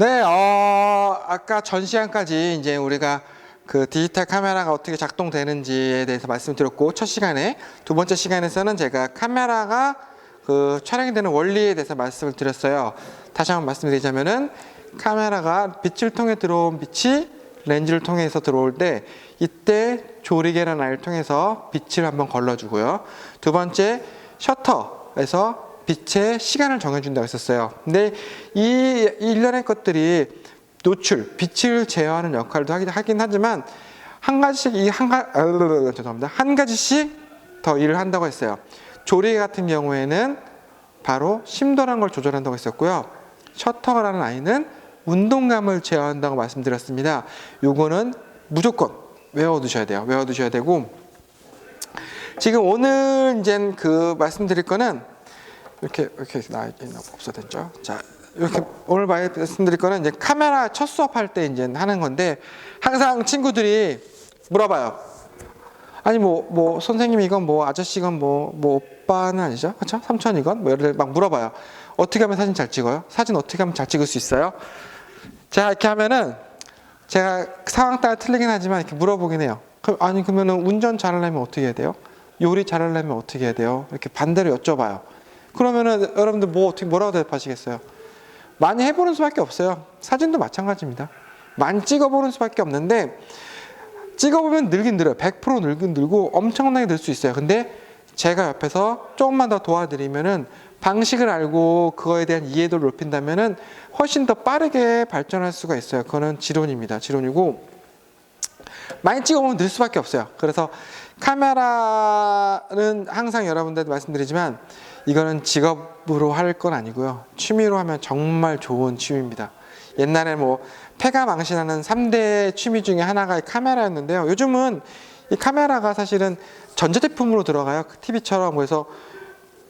네, 아까 전 시간까지 이제 우리가 그 디지털 카메라가 어떻게 작동되는지에 대해서 말씀드렸고, 첫 시간에, 두 번째 시간에서는 제가 카메라가 그 촬영이 되는 원리에 대해서 말씀을 드렸어요. 다시 한번 말씀드리자면은, 카메라가 빛을 통해 들어온 빛이 렌즈를 통해서 들어올 때, 이때 조리개라는 알을 통해서 빛을 한번 걸러주고요. 두 번째, 셔터에서 빛의 시간을 정해준다고 했었어요. 근데 이 일련의 것들이 노출, 빛을 제어하는 역할도 하긴 하지만 한 가지씩 한 가지씩 더 일을 한다고 했어요. 조리개 같은 경우에는 바로 심도라는 걸 조절한다고 했었고요. 셔터라는 아이는 운동감을 제어한다고 말씀드렸습니다. 요거는 무조건 외워두셔야 돼요. 외워두셔야 되고, 지금 오늘 이제 그 말씀드릴 거는 이렇게 없어졌죠. 자, 이렇게 오늘 말씀드릴 거는 이제 카메라 첫 수업할 때 이제 하는 건데, 항상 친구들이 물어봐요. 아니 뭐 선생님 이건 뭐 아저씨 이건 뭐 오빠는 아니죠, 그렇죠? 삼촌 이건 뭐 예를 들어 막 물어봐요. 어떻게 하면 사진 잘 찍어요? 사진 어떻게 하면 잘 찍을 수 있어요? 자, 이렇게 하면은 제가 상황 따라 틀리긴 하지만 이렇게 물어보긴 해요. 그러면은 운전 잘하려면 어떻게 해야 돼요? 요리 잘하려면 어떻게 해야 돼요? 이렇게 반대로 여쭤봐요. 그러면은 여러분들 뭐라고 대답하시겠어요? 많이 해보는 수밖에 없어요. 사진도 마찬가지입니다. 많이 찍어보는 수밖에 없는데, 찍어보면 늘긴 늘어요. 100% 늘긴 늘고 엄청나게 늘 수 있어요. 근데 제가 옆에서 조금만 더 도와드리면은, 방식을 알고 그거에 대한 이해도를 높인다면은 훨씬 더 빠르게 발전할 수가 있어요. 그거는 지론입니다. 지론이고, 많이 찍어보면 늘 수밖에 없어요. 그래서 카메라는 항상 여러분들한테 말씀드리지만, 이거는 직업으로 할 건 아니고요. 취미로 하면 정말 좋은 취미입니다. 옛날에 뭐 폐가 망신하는 3대 취미 중에 하나가 카메라였는데요. 요즘은 이 카메라가 사실은 전자제품으로 들어가요. TV처럼. 그래서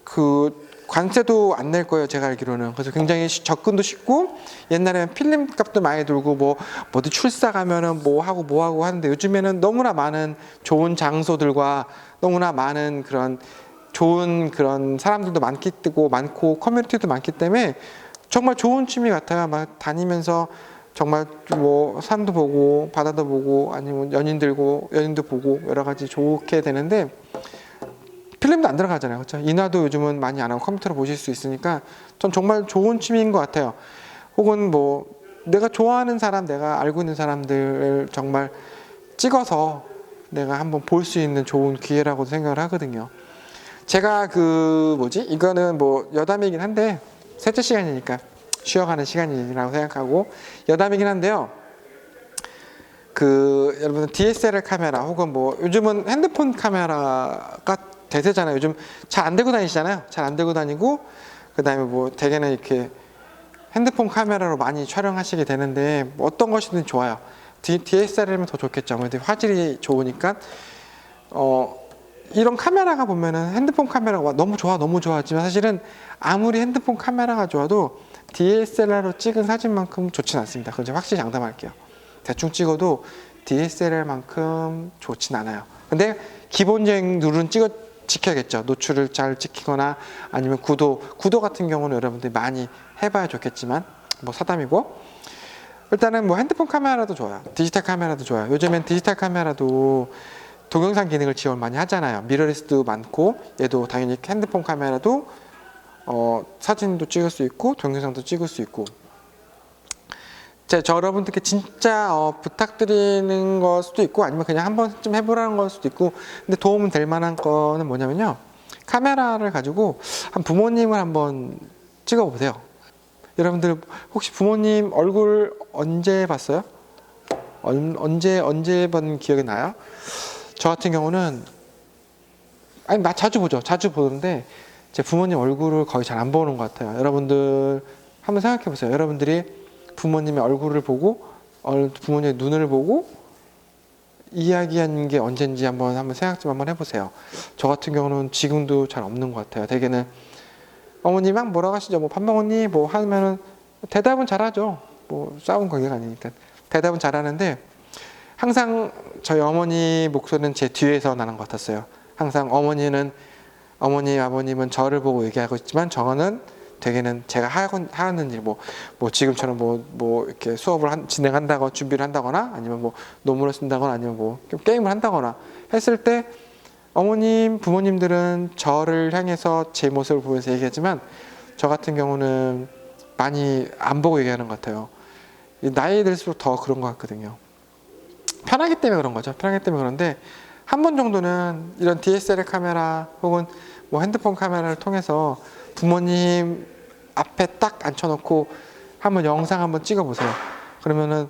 그 관세도 안 낼 거예요, 제가 알기로는. 그래서 굉장히 접근도 쉽고, 옛날에는 필름 값도 많이 들고 뭐 어디 출사 가면은 뭐 하고 하는데, 요즘에는 너무나 많은 좋은 장소들과 너무나 많은 그런 좋은 그런 사람들도 많고 커뮤니티도 많기 때문에 정말 좋은 취미 같아요. 막 다니면서 정말 뭐 산도 보고 바다도 보고 아니면 연인도 보고 여러 가지 좋게 되는데, 필름도 안 들어가잖아요, 그렇죠? 인화도 요즘은 많이 안 하고 컴퓨터로 보실 수 있으니까 전 정말 좋은 취미인 것 같아요. 혹은 뭐 내가 좋아하는 사람, 내가 알고 있는 사람들을 정말 찍어서 내가 한번 볼 수 있는 좋은 기회라고 생각을 하거든요. 제가 이거는 뭐 여담이긴 한데, 셋째 시간이니까 쉬어가는 시간이라고 생각하고 여담이긴 한데요. 여러분 DSLR 카메라 혹은 뭐 요즘은 핸드폰 카메라가 대세잖아요. 요즘 잘 안 들고 다니시잖아요. 잘 안 들고 다니고, 그 다음에 뭐 대개는 이렇게 핸드폰 카메라로 많이 촬영하시게 되는데, 뭐 어떤 것이든 좋아요. DSLR이면 더 좋겠죠. 아무래도 화질이 좋으니까. 이런 카메라가 보면은 핸드폰 카메라가 너무 좋아하지만, 사실은 아무리 핸드폰 카메라가 좋아도 DSLR로 찍은 사진만큼 좋진 않습니다. 그건 제가 확실히 장담할게요. 대충 찍어도 DSLR만큼 좋진 않아요. 근데 기본적인 룰은 지켜야겠죠. 노출을 잘 지키거나 아니면 구도 같은 경우는 여러분들이 많이 해봐야 좋겠지만, 뭐 사담이고, 일단은 뭐 핸드폰 카메라도 좋아요. 디지털 카메라도 좋아요. 요즘엔 디지털 카메라도 동영상 기능을 지원 많이 하잖아요. 미러리스도 많고, 얘도 당연히 핸드폰 카메라도 사진도 찍을 수 있고 동영상도 찍을 수 있고. 저 여러분들께 진짜 부탁드리는 걸 수도 있고, 아니면 그냥 한 번쯤 해보라는 걸 수도 있고, 근데 도움 될 만한 거는 뭐냐면요, 카메라를 가지고 한 부모님을 한번 찍어보세요. 여러분들 혹시 부모님 얼굴 언제 봤어요? 언제 본 기억이 나요? 저 같은 경우는 나 자주 보는데 제 부모님 얼굴을 거의 잘 안 보는 것 같아요. 여러분들 한번 생각해 보세요. 여러분들이 부모님의 얼굴을 보고 부모님의 눈을 보고 이야기하는 게 언젠지 한번 생각 좀 한번 해보세요. 저 같은 경우는 지금도 잘 없는 것 같아요. 대개는 어머니 막 뭐라고 하시죠? 뭐 밥 먹었니? 뭐 하면은 대답은 잘하죠. 뭐 싸운 관계가 아니니까 대답은 잘하는데, 항상 저희 어머니 목소리는 제 뒤에서 나는 것 같았어요. 항상 어머니 아버님은 저를 보고 얘기하고 있지만, 저는 되게는 제가 하는 일, 뭐 지금처럼 뭐 이렇게 수업을 진행한다거나 준비를 한다거나 아니면 뭐 논문을 쓴다거나 아니면 뭐 게임을 한다거나 했을 때 어머님, 부모님들은 저를 향해서 제 모습을 보면서 얘기하지만 저 같은 경우는 많이 안 보고 얘기하는 것 같아요. 나이 들수록 더 그런 것 같거든요. 편하기 때문에 그런 거죠. 편하기 때문에 그런데 한 번 정도는 이런 DSLR 카메라 혹은 뭐 핸드폰 카메라를 통해서 부모님 앞에 딱 앉혀놓고 한번 영상 한번 찍어보세요. 그러면은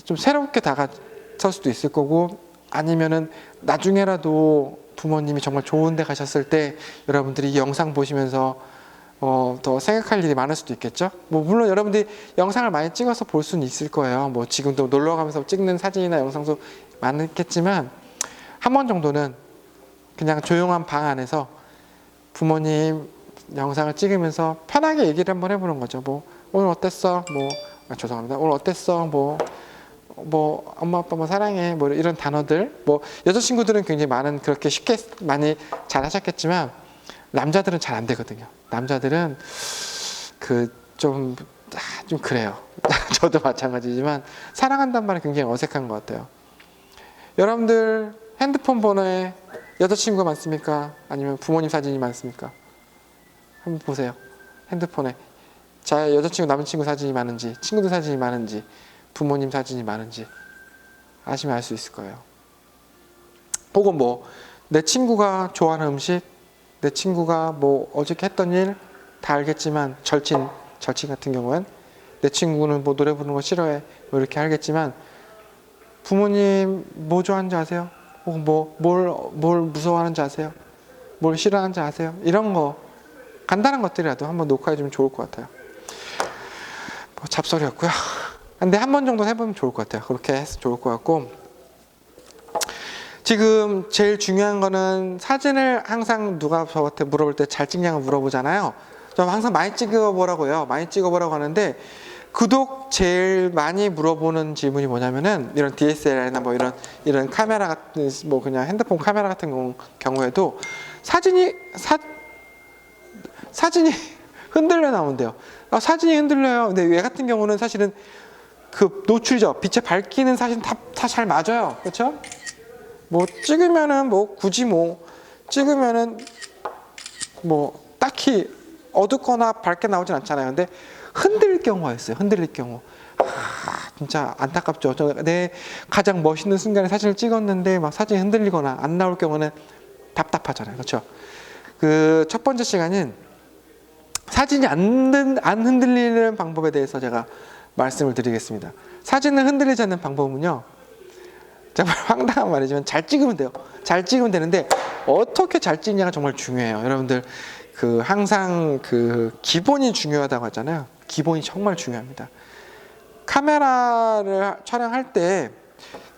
좀 새롭게 다가설 수도 있을 거고, 아니면은 나중에라도 부모님이 정말 좋은 데 가셨을 때 여러분들이 이 영상 보시면서 더 생각할 일이 많을 수도 있겠죠. 뭐 물론 여러분들이 영상을 많이 찍어서 볼 수는 있을 거예요. 뭐 지금도 놀러 가면서 찍는 사진이나 영상도 많겠지만 한 번 정도는 그냥 조용한 방 안에서 부모님 영상을 찍으면서 편하게 얘기를 한번 해보는 거죠. 뭐 오늘 어땠어? 죄송합니다. 오늘 어땠어? 엄마 아빠 뭐 사랑해. 뭐 이런 단어들. 뭐 여자친구들은 굉장히 많은 그렇게 쉽게 많이 잘 하셨겠지만 남자들은 잘 안 되거든요. 남자들은 좀 그래요. 저도 마찬가지지만 사랑한다는 말이 굉장히 어색한 것 같아요. 여러분들 핸드폰 번호에 여자친구가 많습니까? 아니면 부모님 사진이 많습니까? 한번 보세요. 핸드폰에 자 여자친구, 남자친구 사진이 많은지, 친구들 사진이 많은지, 부모님 사진이 많은지 아시면 알 수 있을 거예요. 혹은 뭐 내 친구가 좋아하는 음식, 내 친구가 뭐 어저께 했던 일 다 알겠지만 절친 같은 경우엔 내 친구는 뭐 노래 부르는 거 싫어해 뭐 이렇게 알겠지만 부모님 뭐 좋아하는지 아세요? 혹은 뭘 무서워하는지 아세요? 뭘 싫어하는지 아세요? 이런 거 간단한 것들이라도 한번 녹화해 주면 좋을 것 같아요. 뭐 잡소리였고요. 근데 한 번 정도 해보면 좋을 것 같아요. 그렇게 해서 좋을 것 같고, 지금 제일 중요한 거는 사진을 항상 누가 저한테 물어볼 때 잘 찍냐고 물어보잖아요. 저 항상 많이 찍어보라고요. 많이 찍어보라고 하는데 구독 제일 많이 물어보는 질문이 뭐냐면은 이런 DSLR이나 뭐 이런 카메라 같은 뭐 그냥 핸드폰 카메라 같은 경우에도 사진이 흔들려 나온대요. 사진이 흔들려요. 근데 얘 같은 경우는 사실은 그 노출이죠. 빛에 밝히는 사진 다 잘 맞아요. 그렇죠? 뭐 찍으면은 뭐 굳이 뭐 찍으면은 뭐 딱히 어둡거나 밝게 나오진 않잖아요. 근데 흔들릴 경우가 있어요. 흔들릴 경우. 진짜 안타깝죠. 내 가장 멋있는 순간에 사진을 찍었는데 막 사진이 흔들리거나 안 나올 경우는 답답하잖아요. 그렇죠? 그 첫 번째 시간은 사진이 안 흔들리는 방법에 대해서 제가 말씀을 드리겠습니다. 사진을 흔들리지 않는 방법은요, 정말 황당한 말이지만 잘 찍으면 돼요. 잘 찍으면 되는데 어떻게 잘 찍냐가 정말 중요해요. 여러분들 항상 기본이 중요하다고 하잖아요. 기본이 정말 중요합니다. 카메라를 촬영할 때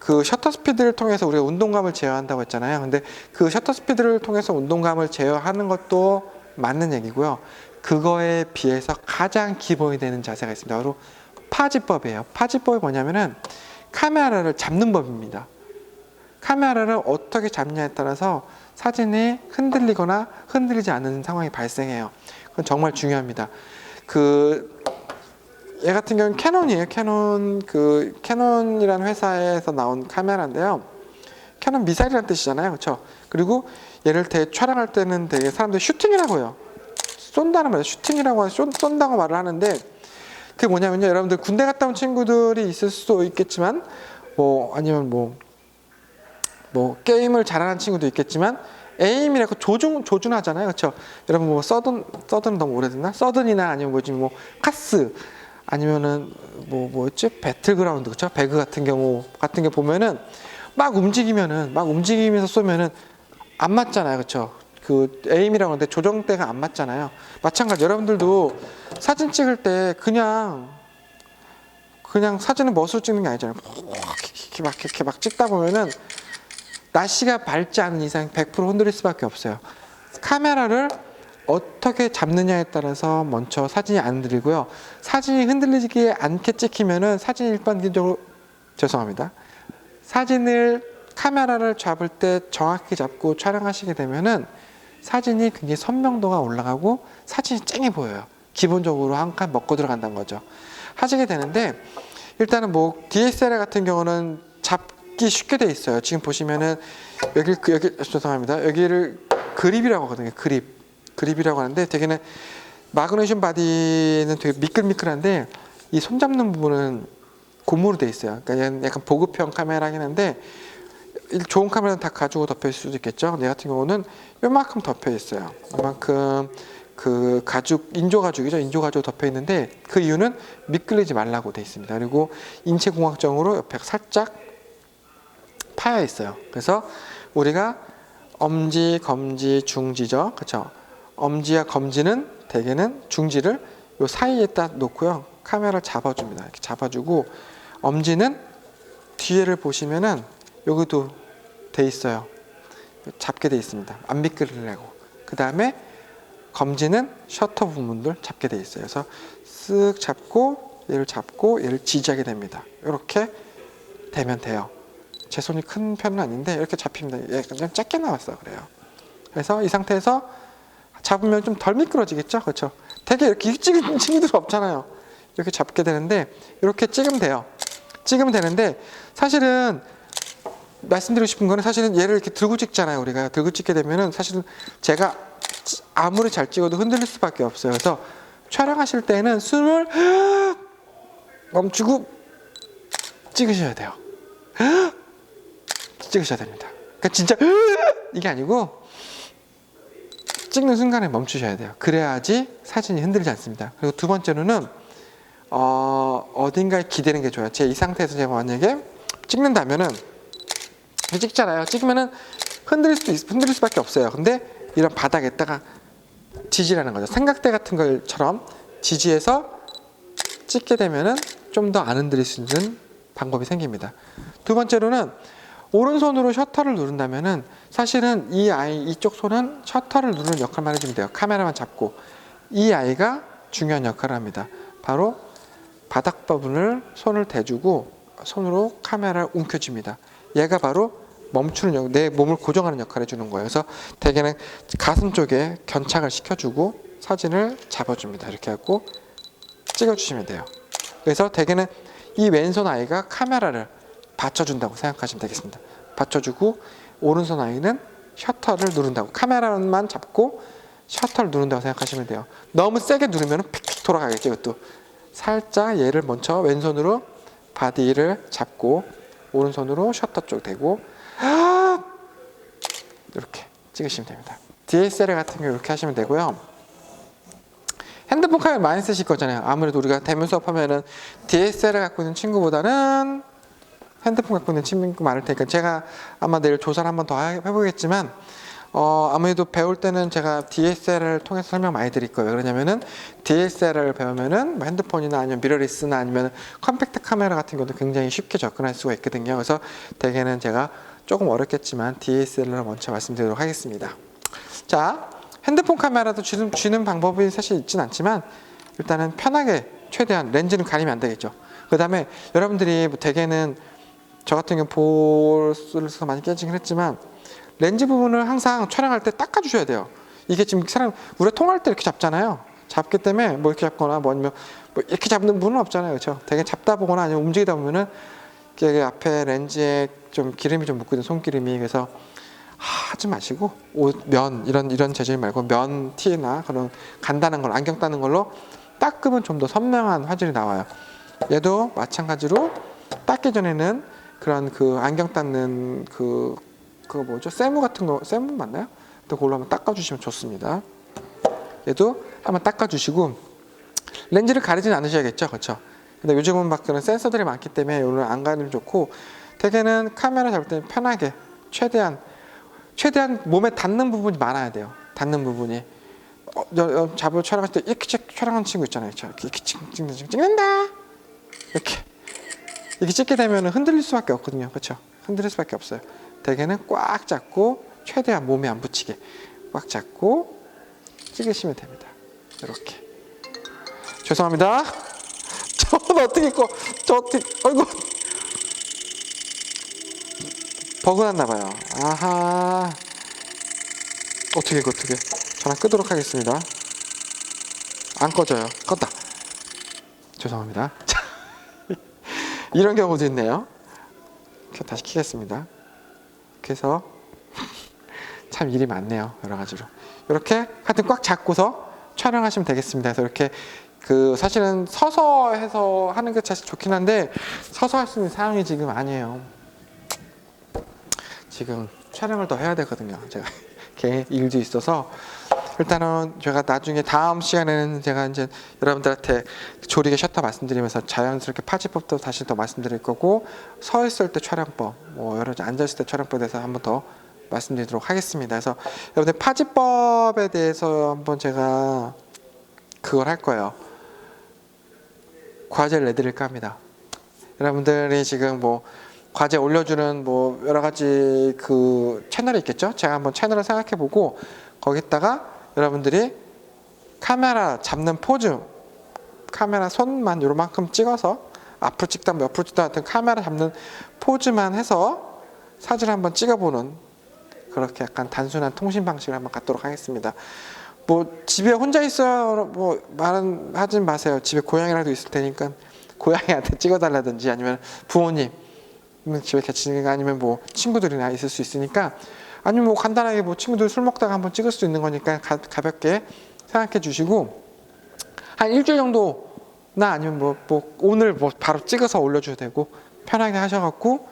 그 셔터 스피드를 통해서 우리가 운동감을 제어한다고 했잖아요. 근데 그 셔터 스피드를 통해서 운동감을 제어하는 것도 맞는 얘기고요. 그거에 비해서 가장 기본이 되는 자세가 있습니다. 바로 파지법이에요. 파지법이 뭐냐면은 카메라를 잡는 법입니다. 카메라를 어떻게 잡냐에 따라서 사진이 흔들리거나 흔들리지 않는 상황이 발생해요. 그건 정말 중요합니다. 얘 같은 경우는 캐논이에요. 캐논이라는 회사에서 나온 카메라인데요. 캐논 미사일이라는 뜻이잖아요. 그렇죠? 그리고 얘를 촬영할 때는 되게 사람들이 슈팅이라고 해요. 쏜다는 말이에요. 슈팅이라고 해서 쏜다고 말을 하는데, 그게 뭐냐면요. 여러분들 군대 갔다 온 친구들이 있을 수도 있겠지만 아니면 게임을 잘하는 친구도 있겠지만 에임이라고 조준하잖아요. 그렇죠? 여러분 서든 너무 오래됐나? 서든이나 아니면 카스 아니면은 뭐였지? 배틀그라운드, 그렇죠? 배그 같은 게 보면은 막 움직이면서 쏘면은 안 맞잖아요. 그렇죠? 에임이라고 하는데 조정대가 안 맞잖아요. 마찬가지 여러분들도 사진 찍을 때 그냥 사진을 멋으로 찍는 게 아니잖아요. 이렇게 막 찍다 보면은 날씨가 밝지 않은 이상 100% 흔들릴 수밖에 없어요. 카메라를 어떻게 잡느냐에 따라서 먼저 사진이 안 흔들리고요. 사진이 흔들리지 않게 찍히면은 사진이 일반적으로 카메라를 잡을 때 정확히 잡고 촬영하시게 되면은 사진이 굉장히 선명도가 올라가고 사진이 쨍해 보여요. 기본적으로 한 칸 먹고 들어간다는 거죠. 하시게 되는데 일단은 뭐 DSLR 같은 경우는 잡기 쉽게 돼 있어요. 지금 보시면은 여기 죄송합니다. 여기를 그립이라고 하거든요. 그립이라고 하는데 되게는 마그네슘 바디는 되게 미끌미끌한데 이 손잡는 부분은 고무로 돼 있어요. 그러니까 얘는 약간 보급형 카메라긴 한데 좋은 카메라는 다 가지고 덮여 있을 수도 있겠죠. 얘 같은 경우는 요만큼 덮여 있어요. 요만큼 그 인조가죽이죠. 인조가죽 덮여 있는데 그 이유는 미끌리지 말라고 돼 있습니다. 그리고 인체공학적으로 옆에 살짝 파여 있어요. 그래서 우리가 엄지, 검지, 중지죠. 그렇죠? 엄지와 검지는 대개는 중지를 요 사이에다 놓고요. 카메라를 잡아줍니다. 이렇게 잡아주고 엄지는 뒤에를 보시면은 여기도 돼 있어요. 잡게 돼 있습니다. 안 미끌리려고. 그 다음에 검지는 셔터 부분들 잡게 돼 있어요. 그래서 쓱 잡고 얘를 지지하게 됩니다. 이렇게 되면 돼요. 제 손이 큰 편은 아닌데 이렇게 잡힙니다. 얘가 좀 작게 나왔어 그래요. 그래서 이 상태에서 잡으면 좀 덜 미끄러지겠죠, 그렇죠? 되게 이렇게 찍은 친구들 없잖아요. 이렇게 잡게 되는데 이렇게 찍으면 돼요. 찍으면 되는데 사실은 말씀드리고 싶은 거는 사실은 얘를 이렇게 들고 찍잖아요. 우리가 들고 찍게 되면은 사실은 제가 아무리 잘 찍어도 흔들릴 수밖에 없어요. 그래서 촬영하실 때는 숨을 멈추고 찍으셔야 돼요. 찍으셔야 됩니다. 그러니까 진짜 이게 아니고 찍는 순간에 멈추셔야 돼요. 그래야지 사진이 흔들리지 않습니다. 그리고 두 번째로는 어딘가에 기대는 게 좋아요. 제 이 상태에서 제가 만약에 찍는다면은 찍잖아요. 찍으면은 흔들릴 수밖에 없어요. 근데 이런 바닥에다가 지지라는 거죠. 삼각대 같은 것처럼 지지해서 찍게 되면은 좀 더 안 흔들릴 수 있는 방법이 생깁니다. 두 번째로는 오른손으로 셔터를 누른다면은 사실은 이 아이 이쪽 손은 셔터를 누르는 역할만 해주면 돼요. 카메라만 잡고 이 아이가 중요한 역할을 합니다. 바로 바닥 부분을 손을 대주고 손으로 카메라를 움켜줍니다. 얘가 바로 멈추는 내 몸을 고정하는 역할을 해주는 거예요. 그래서 대개는 가슴 쪽에 견착을 시켜주고 사진을 잡아줍니다. 이렇게 하고 찍어주시면 돼요. 그래서 대개는 이 왼손 아이가 카메라를 받쳐준다고 생각하시면 되겠습니다. 받쳐주고 오른손 아이는 셔터를 누른다고 카메라만 잡고 셔터를 누른다고 생각하시면 돼요. 너무 세게 누르면 픽픽 돌아가겠죠. 이것도 살짝 얘를 먼저 왼손으로 바디를 잡고 오른손으로 셔터 쪽 대고 이렇게 찍으시면 됩니다. DSLR 같은 경우 이렇게 하시면 되고요. 핸드폰 카메라 많이 쓰실 거잖아요. 아무래도 우리가 대면 수업하면은 DSLR 갖고 있는 친구보다는 핸드폰 갖고 있는 친구 많을 테니까 제가 아마 내일 조사를 한번 더 해보겠지만 아무래도 배울 때는 제가 DSLR을 통해서 설명 많이 드릴 거예요. 그러냐면은 DSLR을 배우면은 뭐 핸드폰이나 아니면 미러리스나 아니면 컴팩트 카메라 같은 경우도 굉장히 쉽게 접근할 수가 있거든요. 그래서 대개는 제가 조금 어렵겠지만 DSLR을 먼저 말씀드리도록 하겠습니다. 자, 핸드폰 카메라도 쥐는 방법이 사실 있진 않지만 일단은 편하게 최대한 렌즈는 가리면 안 되겠죠. 그 다음에 여러분들이 뭐 대개는 저 같은 경우 볼수록 많이 깨지긴 했지만 렌즈 부분을 항상 촬영할 때 닦아주셔야 돼요. 이게 지금 우리가 통할 때 이렇게 잡잖아요. 잡기 때문에 뭐 이렇게 잡거나 뭐 아니면 뭐 이렇게 잡는 부분은 없잖아요. 그렇죠? 되게 잡다 보거나 아니면 움직이다 보면은 이게 앞에 렌즈에 좀 기름이 좀 묻고 있는 손기름이 그래서 하지 마시고 면 이런 재질 말고 면 티나 그런 간단한 걸 안경 닦는 걸로 닦으면 좀 더 선명한 화질이 나와요. 얘도 마찬가지로 닦기 전에는 그런 그 안경 닦는 그거 뭐죠? 세무 같은 거 세무 맞나요? 또 그걸로 한번 닦아주시면 좋습니다. 얘도 한번 닦아주시고 렌즈를 가리진 않으셔야겠죠, 그렇죠? 근데 요즘은 막 그런 센서들이 많기 때문에 이거는 안 가리면 좋고 대개는 카메라 잡을 때는 편하게 최대한 몸에 닿는 부분이 많아야 돼요. 닿는 부분이 잡을 촬영할 때 이렇게 촬영하는 친구 있잖아요. 이렇게 찍는다 이렇게 찍게 되면 흔들릴 수밖에 없거든요. 그렇죠? 흔들릴 수밖에 없어요. 대개는 꽉 잡고 최대한 몸에 안 붙이게 꽉 잡고 찍으시면 됩니다. 이렇게. 죄송합니다. 저는 어떻게 있고 아이고 버그 났나봐요. 아하. 어떻게 전화 끄도록 하겠습니다. 안 꺼져요. 껐다. 죄송합니다. 이런 경우도 있네요. 다시 켜겠습니다. 그래서 참 일이 많네요. 여러 가지로. 이렇게 하여튼 꽉 잡고서 촬영하시면 되겠습니다. 그래서 이렇게 사실은 서서 해서 하는 게 사실 좋긴 한데 서서 할 수 있는 상황이 지금 아니에요. 지금 촬영을 더 해야 되거든요. 제가 개인 일도 있어서 일단은 제가 나중에 다음 시간에는 제가 이제 여러분들한테 조리개 셔터 말씀드리면서 자연스럽게 파지법도 다시 더 말씀드릴 거고 서 있을 때 촬영법, 뭐 여러 가지 앉아 있을 때 촬영법에 대해서 한번 더 말씀드리도록 하겠습니다. 그래서 여러분들 파지법에 대해서 한번 제가 그걸 할 거예요. 과제를 내드릴까 합니다. 여러분들이 지금 뭐 과제 올려주는 뭐 여러 가지 채널이 있겠죠. 제가 한번 채널을 생각해보고 거기다가 여러분들이 카메라 잡는 포즈, 카메라 손만 요만큼 찍어서 앞으로 찍다 옆으로 찍다 같은 카메라 잡는 포즈만 해서 사진을 한번 찍어보는 그렇게 약간 단순한 통신 방식을 한번 갖도록 하겠습니다. 뭐 집에 혼자 있어요. 뭐 말은 하지 마세요. 집에 고양이라도 있을 테니까 고양이한테 찍어달라든지 아니면 부모님 집에 같이 있는 거 아니면 뭐 친구들이나 있을 수 있으니까 아니면 뭐 간단하게 뭐 친구들 술 먹다가 한번 찍을 수 있는 거니까 가볍게 생각해 주시고 한 일주일 정도나 아니면 뭐 오늘 뭐 바로 찍어서 올려줘도 되고 편하게 하셔갖고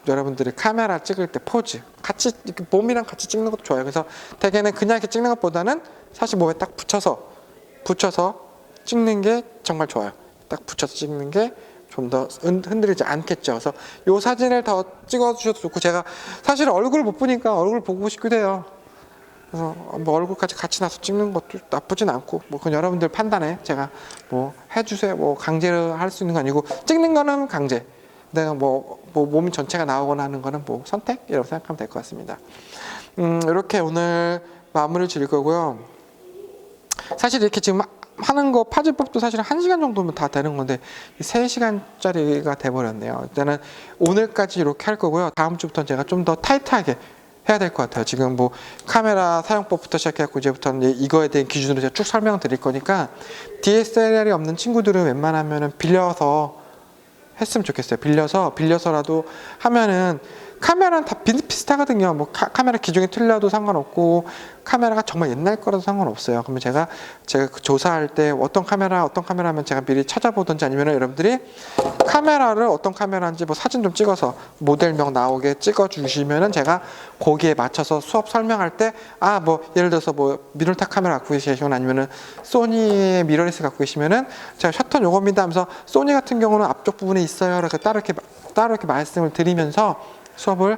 여러분들이 카메라 찍을 때 포즈 같이 몸이랑 같이 찍는 것도 좋아요. 그래서 대개는 그냥 이렇게 찍는 것보다는 사실 몸에 딱 붙여서 찍는 게 정말 좋아요. 딱 붙여서 찍는 게 좀 더 흔들리지 않겠죠. 그래서 이 사진을 더 찍어주셔도 좋고 제가 사실 얼굴을 못 보니까 얼굴 보고 싶기도 해요. 그래서 뭐 얼굴까지 같이 나서 찍는 것도 나쁘진 않고 뭐 그건 여러분들 판단에 제가 뭐 해주세요. 뭐 강제로 할 수 있는 거 아니고 찍는 거는 강제. 내가 뭐 몸 전체가 나오거나 하는 거는 뭐 선택이라고 생각하면 될 것 같습니다. 이렇게 오늘 마무리를 지을 거고요. 사실 이렇게 지금 하는 거 파지법도 사실 1시간 정도면 다 되는 건데 3시간짜리가 돼버렸네요. 일단은 오늘까지 이렇게 할 거고요. 다음 주부터는 제가 좀 더 타이트하게 해야 될 것 같아요. 지금 뭐 카메라 사용법부터 시작해갖고 이제부터는 이거에 대한 기준으로 제가 쭉 설명드릴 거니까 DSLR이 없는 친구들은 웬만하면은 빌려서 했으면 좋겠어요. 빌려서라도 하면은 카메라는 다 비슷하거든요. 뭐 카메라 기종이 틀려도 상관없고 카메라가 정말 옛날 거라도 상관없어요. 그러면 제가 조사할 때 어떤 카메라 하면 제가 미리 찾아보든지 아니면 여러분들이 카메라를 어떤 카메라인지 뭐 사진 좀 찍어서 모델명 나오게 찍어 주시면은 제가 거기에 맞춰서 수업 설명할 때 뭐 예를 들어서 뭐 미러탑 카메라 갖고 계시거나 아니면은 소니의 미러리스 갖고 계시면은 제가 셔터 요겁니다 하면서 소니 같은 경우는 앞쪽 부분에 있어요. 이렇게 따로 이렇게 말씀을 드리면서 수업을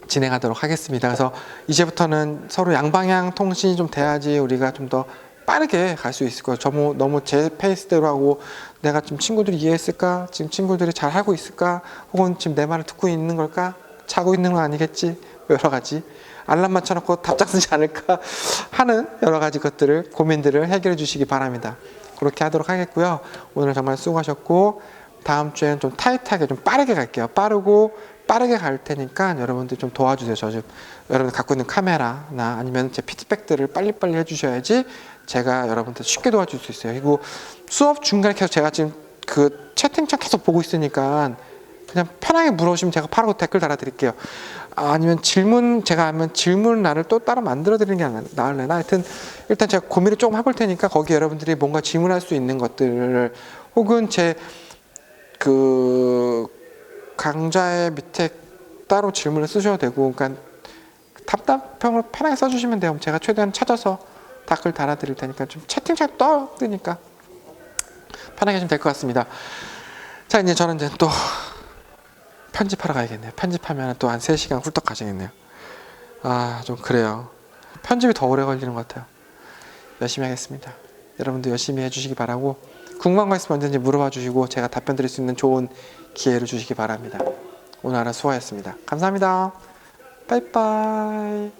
진행하도록 하겠습니다. 그래서 이제부터는 서로 양방향 통신이 좀 돼야지 우리가 좀 더 빠르게 갈 수 있을 거예요. 너무 제 페이스대로 하고 내가 좀 친구들이 이해했을까? 지금 친구들이 잘 하고 있을까? 혹은 지금 내 말을 듣고 있는 걸까? 자고 있는 건 아니겠지? 여러 가지 알람 맞춰놓고 답장 쓰지 않을까 하는 여러 가지 것들을 고민들을 해결해 주시기 바랍니다. 그렇게 하도록 하겠고요. 오늘 정말 수고하셨고 다음 주에는 좀 타이트하게 좀 빠르게 갈게요. 빠르게 갈 테니까 여러분들 좀 도와주세요. 저 여러분들 갖고 있는 카메라나 아니면 제 피드백들을 빨리빨리 해주셔야지 제가 여러분들 쉽게 도와줄 수 있어요. 그리고 수업 중간에 계속 제가 지금 그 채팅창 계속 보고 있으니까 그냥 편하게 물어보시면 제가 바로 댓글 달아드릴게요. 아니면 제가 하면 질문 날을 또 따로 만들어 드리는 게 나을래나? 하여튼 일단 제가 고민을 조금 해볼 테니까 거기 여러분들이 뭔가 질문할 수 있는 것들을 혹은 제 강좌의 밑에 따로 질문을 쓰셔도 되고, 그러니까 답답형으로 편하게 써주시면 돼요. 제가 최대한 찾아서 댓글 달아드릴 테니까 좀 채팅창 떠드니까 편하게 하시면 될 것 같습니다. 자, 이제 저는 이제 또 편집하러 가야겠네요. 편집하면 또 한 3시간 훌떡 가시겠네요. 좀 그래요. 편집이 더 오래 걸리는 것 같아요. 열심히 하겠습니다. 여러분도 열심히 해주시기 바라고 궁금한 거 있으면 언제든지 물어봐 주시고 제가 답변 드릴 수 있는 좋은 기회를 주시기 바랍니다. 오늘 하루 수고하셨습니다. 감사합니다. 빠이빠이.